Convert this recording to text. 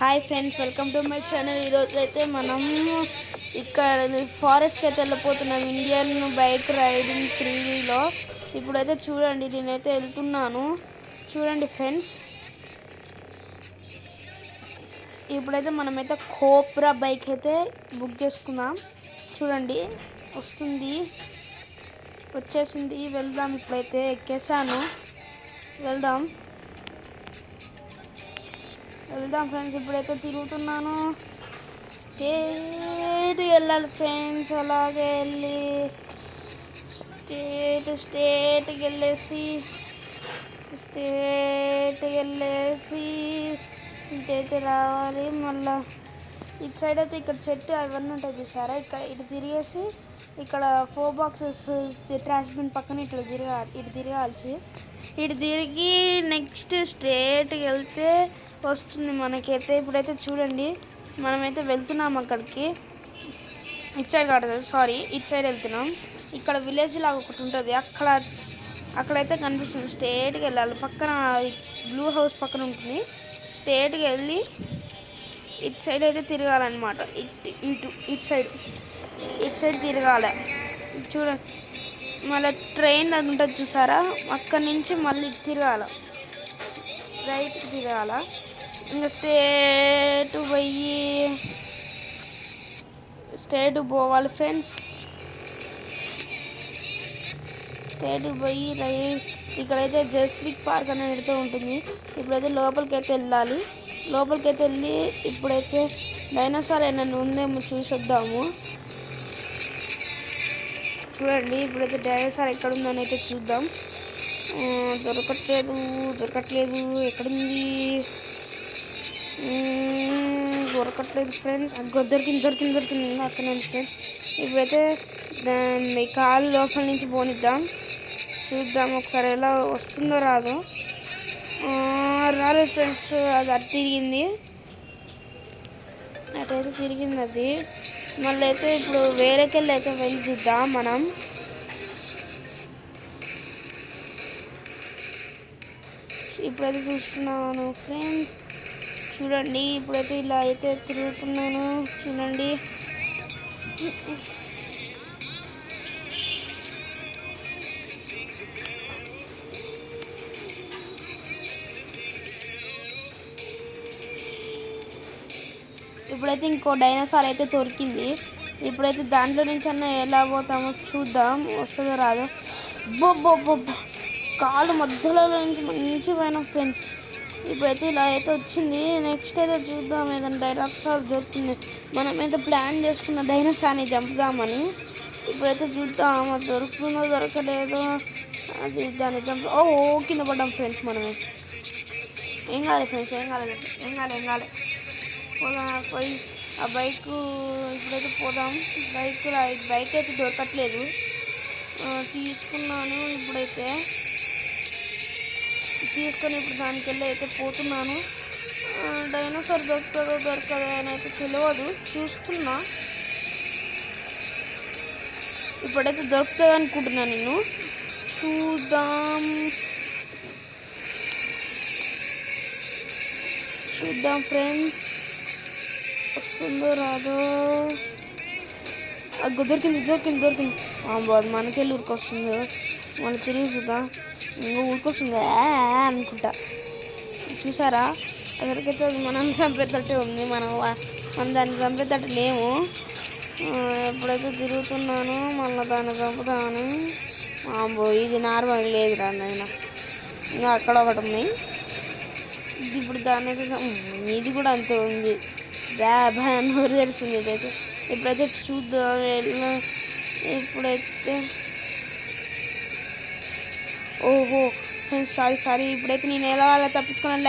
Hi friends, welcome to my channel. ఈరోజు అయితే మనం ఇక్కడ ఫారెస్ట్కి అయితే వెళ్ళిపోతున్నాం, ఇండియన్ బైక్ రైడింగ్ 3Vలో. ఇప్పుడైతే చూడండి, నేనైతే వెళ్తున్నాను. చూడండి ఫ్రెండ్స్, ఇప్పుడైతే మనమైతే కోబ్రా బైక్ అయితే బుక్ చేసుకున్నాం. చూడండి, వచ్చేసింది. వెళ్దాం. ఇప్పుడైతే ఎక్కేసాను, వెళ్దాం ఫ్రెండ్స్. ఇప్పుడైతే తిరుగుతున్నాను. స్టేట్కి వెళ్ళాలి ఫ్రెండ్స్. అలాగే వెళ్ళి స్టేట్కి వెళ్ళేసి ఇటైతే రావాలి. మళ్ళీ ఇటు సైడ్ అయితే ఇక్కడ చెట్టు అవన్నీ ఉంటాయి చూసారా, ఇక్కడ ఇటు తిరిగేసి ఇక్కడ 4 బాక్సెస్ ట్రాష్ బిన్ పక్కన ఇటు తిరిగి నెక్స్ట్ స్ట్రేట్కి వెళ్తే వస్తుంది మనకైతే. ఇప్పుడైతే చూడండి, మనమైతే వెళ్తున్నాం అక్కడికి. ఇటు సైడ్ వెళ్తున్నాం. ఇక్కడ విలేజ్ లాగా ఒకటి ఉంటుంది, అక్కడైతే కనిపిస్తుంది. స్ట్రేట్కి వెళ్ళాలి. పక్కన బ్లూ హౌస్ పక్కన ఉంటుంది. స్ట్రేట్కి వెళ్ళి ఇటు సైడ్ అయితే తిరగాలన్నమాట. ఇటు సైడ్ తిరగాలి. చూడండి, మళ్ళీ ట్రైన్ అది ఉంటుంది చూసారా, అక్కడి నుంచి మళ్ళీ ఇటు తిరగాల, రైట్కి తిరగాల. ఇంకా స్ట్రేట్ పోవాలి ఫ్రెండ్స్. స్ట్రేట్కి పోయి ఇక్కడైతే జస్టిక్ పార్క్ అనేది ఉంటుంది. ఇప్పుడైతే లోపలికైతే వెళ్ళి ఇప్పుడైతే డైనోసార్ ఏమైనా ఉందేమో చూసొద్దాము. చూడండి, ఇప్పుడైతే డైనోసార్ ఎక్కడ ఉందని అయితే చూద్దాం. దొరకట్లేదు. ఎక్కడుంది? దొరకట్లేదు ఫ్రెండ్స్. దొరికింది అక్కడ నుంచి ఫ్రెండ్స్. ఇప్పుడైతే దాన్ని కాలు లోపల నుంచి పోనిద్దాం, చూద్దాం ఒకసారి ఎలా వస్తుందో రాదు. రాలేదు ఫ్రెండ్స్, అది అటు తిరిగింది. అది మళ్ళీ అయితే ఇప్పుడు వేరేకెళ్ళి అయితే వెళ్ళి చూద్దాం మనం. ఇప్పుడైతే చూస్తున్నాను ఫ్రెండ్స్. చూడండి, ఇప్పుడైతే ఇలా అయితే తిరుగుతున్నాను. చూడండి, ఇప్పుడైతే ఇంకో డైనోసార్ అయితే దొరికింది. ఇప్పుడైతే దాంట్లో నుంచి అన్న ఎలా పోతామో చూద్దాం, వస్తుందో రాదో. కాలు మధ్యలో నుంచి మంచి పోయినాం ఫ్రెండ్స్. ఇప్పుడైతే ఇలా అయితే వచ్చింది. నెక్స్ట్ అయితే చూద్దాం, ఏదైనా డైనోసార్ దొరుకుతుంది. మనమైతే ప్లాన్ చేసుకున్న డైనోసార్ని చంపుదామని. ఇప్పుడైతే చూద్దాం, అది దొరుకుతుందో దొరకలేదో. అది దాన్ని కింద పడ్డాం ఫ్రెండ్స్. మనమే ఏం కాదు ఫ్రెండ్స్, ఏం కాలే. పోయి ఆ బైక్ ఇప్పుడైతే పోదాం. బైక్ అయితే దొరకట్లేదు, తీసుకున్నాను. ఇప్పుడైతే తీసుకొని ఇప్పుడు దానికి వెళ్ళి అయితే పోతున్నాను. డైనోసార్ దొరుకుతుందో దొరకదో అని అయితే తెలియదు, చూస్తున్నా. ఇప్పుడైతే దొరుకుతుంది అనుకుంటున్నాను నేను. చూద్దాం ఫ్రెండ్స్, వస్తుందో రాదో. అది దొరికింది. అది మనకెళ్ళి ఊరికొస్తుందో, మళ్ళీ తిరిగి చూద్దాం. ఇంకా ఊరికొస్తుంది అనుకుంటా. చూసారా, అక్కడికైతే మనం చంపేటట్టే ఉంది. మనం దాన్ని చంపేటట్టు లేము. ఎప్పుడైతే తిరుగుతున్నాను, మళ్ళీ దాన్ని చంపుతామని. ఇది నార్మల్ లేదురా నాయన, ఇంకా అక్కడ ఒకటి ఉంది. ఇప్పుడు దాన్ని అయితే ఇది కూడా అంతే ఉంది. నోరు తెరుస్తుంది. ఇప్పుడైతే చూద్దాం. ఇప్పుడైతే ఓహో సారీ. ఇప్పుడైతే నేను ఎలా తప్పించుకున్నాను.